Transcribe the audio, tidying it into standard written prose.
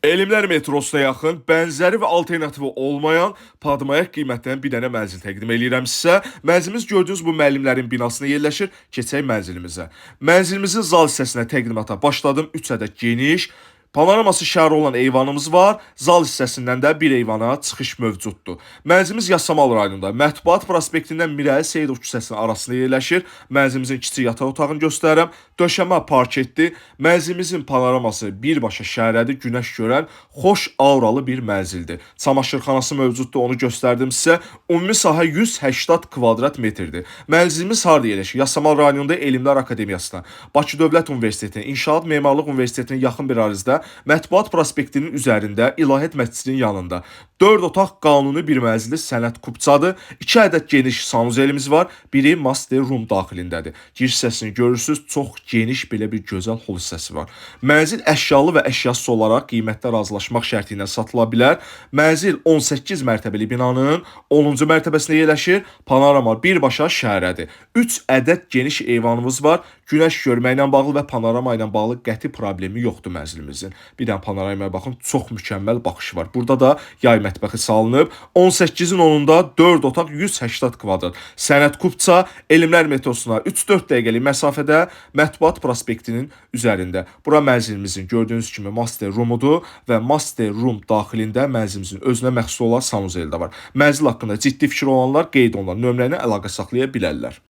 Elmlər metrosuna yaxın, bənzəri və alternativi olmayan padmayak qiymətdən bir dənə mənzil təqdim eləyirəm sizə. Mənzilimiz gördüyünüz bu müəllimlərin binasında yerləşir. Keçək mənzilimizə. Mənzilimizin zal hissəsinə təqdimata başladım. 3 ədəd geniş, panoraması şəhər olan eyvanımız var. Zal hissəsindən də bir eyvana çıxış mövcuddur. Mənzilimiz Yasamal rayonunda, Mətbuat prospektindən Mirəli Seyidov küçəsinin arasında yerləşir. Mənzilimizin kiçik yataq otağını göstərirəm. Döşəmə parketli. Mənzilimizin panoraması birbaşa şəhərədir, günəş görən, xoş auralı bir mənzildir. Çamaşırxanası mövcuddur, onu göstərdim sizə. Ümumi sahə 180 kvadrat metrdir. Mənzilimiz harda yerləşir? Yasamal rayonunda Elmlər Akademiyasına, Bakı Dövlət Universitetinin, İnşaat Memarlıq Universitetinin yaxın bir ərazidə, Mətbuat prospektinin üzərində, İlahiyyat məscidinin yanında. 4 otaq qanuni bir mənzilli sənət kubçadır. 2 ədəd geniş sanuzelimiz var. Biri master room daxilindədir. Giriş hissəsini görürsünüz, çox geniş belə bir gözəl hol hissəsi var. Mənzil əşyalı və əşyasız olaraq qiymətdə razılaşmaq şərti ilə satıla bilər. Mənzil 18 mərtəbəli binanın 10-cu mərtəbəsində yerləşir. Panorama birbaşa şəhərədir. 3 ədəd geniş eyvanımız var. Günəş görməklə bağlı və panorama ilə bağlı qəti problemi yoxdur mənzilimizin. Bir dənə panoramaya baxın, çox mükəmməl baxışı var. Burada da yay mətbəxi salınıb. 18-in 10-unda 4 otaq 180 kvadrat. Sənət kubça Elmlər metrosuna 3-4 dəqiqəlik məsafədə, Mətbuat prospektinin üzərində. Bura mənzilimizin gördüyünüz kimi master room-udur və master room daxilində mənzilimizin özünə məxsus olan sanuzel də var. Mənzil haqqında ciddi fikir olanlar qeyd olunan nömrə ilə əlaqə saxlaya bilərlər.